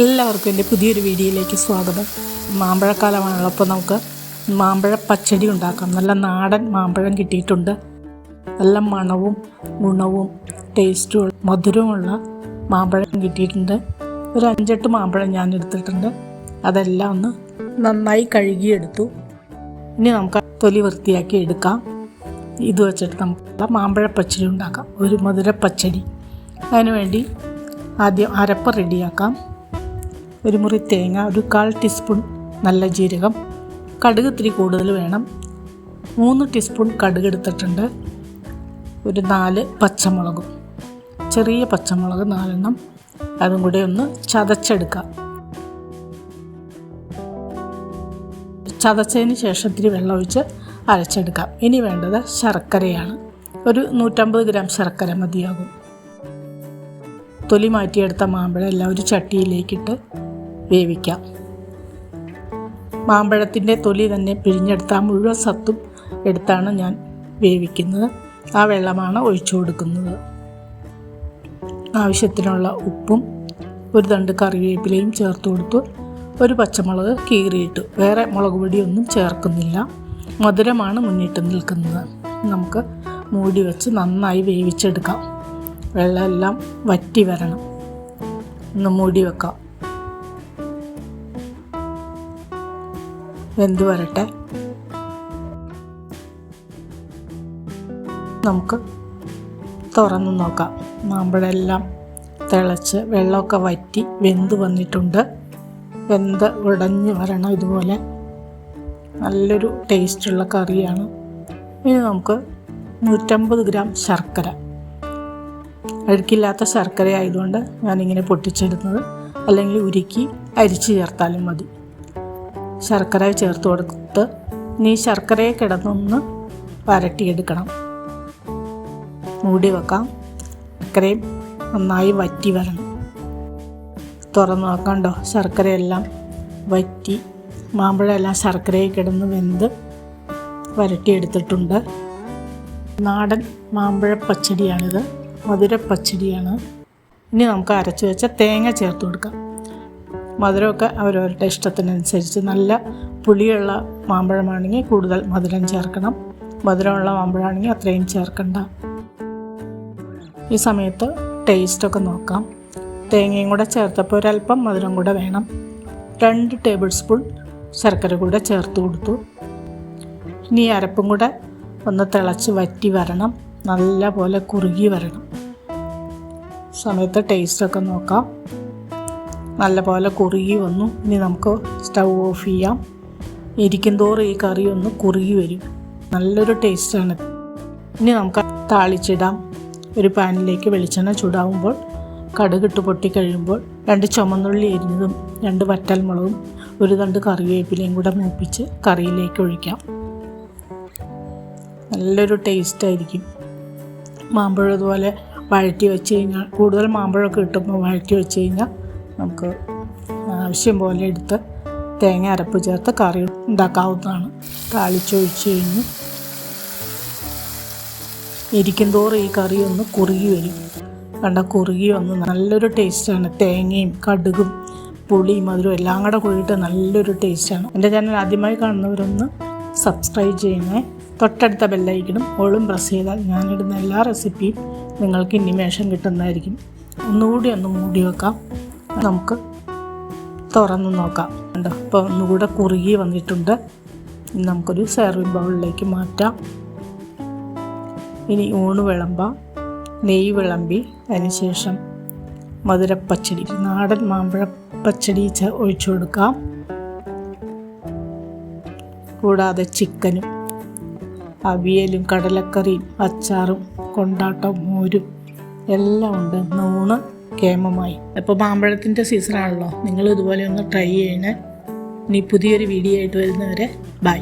എല്ലാവർക്കും എൻ്റെ പുതിയൊരു വീഡിയോയിലേക്ക് സ്വാഗതം. മാമ്പഴക്കാലമാണല്ലോ, അപ്പോൾ നമുക്ക് മാമ്പഴ പച്ചടി ഉണ്ടാക്കാം. നല്ല നാടൻ മാമ്പഴം കിട്ടിയിട്ടുണ്ട്. നല്ല മണവും ഗുണവും ടേസ്റ്റും മധുരവുമുള്ള മാമ്പഴം കിട്ടിയിട്ടുണ്ട്. ഒരു 5-8 മാമ്പഴം ഞാൻ എടുത്തിട്ടുണ്ട്. അതെല്ലാം ഒന്ന് നന്നായി കഴുകിയെടുത്തു. ഇനി നമുക്ക് തൊലി വൃത്തിയാക്കി എടുക്കാം. ഇത് വെച്ചിട്ട് നമുക്ക് മാമ്പഴ പച്ചടി ഉണ്ടാക്കാം, ഒരു മധുര പച്ചടി. അതിനുവേണ്ടി ആദ്യം അരപ്പ് റെഡിയാക്കാം. ഒരു മുറി തേങ്ങ, ഒരു 1/4 ടീസ്പൂൺ നല്ല ജീരകം, കടുക് ഇത്തിരി കൂടുതൽ വേണം, 3 ടീസ്പൂൺ കടുക് എടുത്തിട്ടുണ്ട്, ഒരു 4 പച്ചമുളകും, ചെറിയ പച്ചമുളക് 4 എണ്ണം, അതും കൂടെ ഒന്ന് ചതച്ചെടുക്കാം. ചതച്ചതിന് ശേഷം ഇത്തിരി വെള്ളമൊഴിച്ച് അരച്ചെടുക്കാം. ഇനി വേണ്ടത് ശർക്കരയാണ്. ഒരു 150 ഗ്രാം ശർക്കര മതിയാകും. തൊലി മാറ്റിയെടുത്ത മാമ്പഴം എല്ലാം ഒരു ചട്ടിയിലേക്കിട്ട് വേവിക്കാം. മാമ്പഴത്തിൻ്റെ തൊലി തന്നെ പിഴിഞ്ഞെടുത്ത മുഴുവൻ സത്തും എടുത്താണ് ഞാൻ വേവിക്കുന്നത്. ആ വെള്ളമാണ് ഒഴിച്ചു കൊടുക്കുന്നത്. ആവശ്യത്തിനുള്ള ഉപ്പും ഒരു തണ്ട് കറിവേപ്പിലയും ചേർത്ത് കൊടുത്തു. ഒരു പച്ചമുളക് കീറിയിട്ടു. വേറെ മുളക് പൊടിയൊന്നും ചേർക്കുന്നില്ല. മധുരമാണ് മുന്നിട്ട് നിൽക്കുന്നത്. നമുക്ക് മൂടി വെച്ച് നന്നായി വേവിച്ചെടുക്കാം. വെള്ളമെല്ലാം വറ്റി വരണം. ഒന്ന് മൂടി വെക്കാം. വെന്ത് വരട്ടെ. നമുക്ക് തുറന്ന് നോക്കാം. മാമ്പഴമെല്ലാം തിളച്ച് വെള്ളമൊക്കെ വറ്റി വെന്ത് വന്നിട്ടുണ്ട്. വെന്ത് ഉടഞ്ഞ് വരണം. ഇതുപോലെ നല്ലൊരു ടേസ്റ്റുള്ള കറിയാണ്. ഇനി നമുക്ക് 150 ഗ്രാം ശർക്കര, അഴുക്കില്ലാത്ത ശർക്കര ആയതുകൊണ്ട് ഞാനിങ്ങനെ പൊട്ടിച്ചെടുക്കുന്നത്, അല്ലെങ്കിൽ ഉരുക്കി അരിച്ച് ചേർത്താലും മതി. ശർക്കര ചേർത്ത് കൊടുത്ത് ഇനി ശർക്കരയെ കിടന്നൊന്ന് വരട്ടിയെടുക്കണം. മൂടി വെക്കാം. ശർക്കരയും നന്നായി വറ്റി വരണം. തുറന്ന് നോക്കണ്ടോ, ശർക്കരയെല്ലാം വറ്റി മാമ്പഴമെല്ലാം ശർക്കരയിൽ കിടന്ന് വെന്ത് വരട്ടിയെടുത്തിട്ടുണ്ട്. നാടൻ മാമ്പഴ പച്ചടിയാണിത്, മധുര പച്ചടിയാണ്. ഇനി നമുക്ക് അരച്ച് വെച്ച തേങ്ങ ചേർത്ത് കൊടുക്കാം. മധുരമൊക്കെ അവരവരുടെ ഇഷ്ടത്തിനനുസരിച്ച്. നല്ല പുളിയുള്ള മാമ്പഴമാണെങ്കിൽ കൂടുതൽ മധുരം ചേർക്കണം. മധുരമുള്ള മാമ്പഴമാണെങ്കിൽ അത്രയും ചേർക്കണ്ട. ഈ സമയത്ത് ടേസ്റ്റൊക്കെ നോക്കാം. തേങ്ങയും കൂടെ ചേർത്തപ്പോൾ ഒരല്പം മധുരം കൂടെ വേണം. 2 ടേബിൾ സ്പൂൺ ശർക്കര കൂടെ ചേർത്ത് കൊടുത്തു. ഇനി അരപ്പും കൂടെ ഒന്ന് തിളച്ച് വറ്റി വരണം. നല്ല പോലെ കുറുകി വരണം. സമയത്ത് ടേസ്റ്റൊക്കെ നോക്കാം. നല്ല പോലെ കുറുകി വന്നു. ഇനി നമുക്ക് സ്റ്റൗ ഓഫ് ചെയ്യാം. ഇരിക്കും തോറും ഈ കറി ഒന്ന് കുറുകി വരും. നല്ലൊരു ടേസ്റ്റാണ്. ഇനി നമുക്ക് താളിച്ചിടാം. ഒരു പാനിലേക്ക് വെളിച്ചെണ്ണ ചൂടാവുമ്പോൾ കടുകിട്ട് പൊട്ടിക്കഴിയുമ്പോൾ 2 ചുമന്നുള്ളി എരിഞ്ഞതും 2 വറ്റൽമുളകും 1 തണ്ട് കറിവേപ്പിലയും കൂടെ മൂപ്പിച്ച് കറിയിലേക്ക് ഒഴിക്കാം. നല്ലൊരു ടേസ്റ്റായിരിക്കും. മാമ്പഴം ഇതുപോലെ വഴറ്റി വെച്ച് കഴിഞ്ഞാൽ, കൂടുതൽ മാമ്പഴമൊക്കെ കിട്ടുമ്പോൾ വഴറ്റി വെച്ച് കഴിഞ്ഞാൽ നമുക്ക് ആവശ്യം പോലെ എടുത്ത് തേങ്ങ അരപ്പ് ചേർത്ത് കറി ഉണ്ടാക്കാവുന്നതാണ്. താളിച്ചൊഴിച്ച് കഴിഞ്ഞ് ഇരിക്കും തോറും ഈ കറി ഒന്ന് കുറുകി വരും. കുറുകി വന്ന് നല്ലൊരു ടേസ്റ്റാണ്. തേങ്ങയും കടുകും പുളിയും മധുരവും എല്ലാം കൂടെ കൂടിയിട്ട് നല്ലൊരു ടേസ്റ്റാണ്. എൻ്റെ ചാനൽ ആദ്യമായി കാണുന്നവരൊന്ന് സബ്സ്ക്രൈബ് ചെയ്യണേ. തൊട്ടടുത്ത ബെല്ലൈക്കണും ഓളും പ്രസ് ചെയ്താൽ ഞാനിടുന്ന എല്ലാ റെസിപ്പിയും നിങ്ങൾക്ക് ഇനിമേഷൻ കിട്ടുന്നതായിരിക്കും. ഒന്നുകൂടി ഒന്ന് മൂടി വെക്കാം. നമുക്ക് തുറന്ന് നോക്കാം. കണ്ടോ, ഇപ്പോൾ ഒന്നുകൂടെ കുറുകി വന്നിട്ടുണ്ട്. ഇനി നമുക്കൊരു സെർവിങ് ബൗളിലേക്ക് മാറ്റാം. ഇനി ഊണ് വിളമ്പാം. നെയ്യ് വിളമ്പി അതിനുശേഷം മധുരപ്പച്ചടി, നാടൻ മാമ്പഴ പച്ചടി ഒഴിച്ചു കൊടുക്കാം. കൂടാതെ ചിക്കനും അവിയലും കടലക്കറിയും അച്ചാറും കൊണ്ടാട്ടം മോരും എല്ലാം ഉണ്ട്. ഊണ് കേമമായി. അപ്പോൾ മാമ്പഴത്തിൻ്റെ സീസണാണല്ലോ. നിങ്ങൾ ഇതുപോലെ ഒന്ന് ട്രൈ ചെയ്യണേ. ഇനി പുതിയൊരു വീഡിയോ ആയിട്ട് വരുന്നവരെ ബൈ.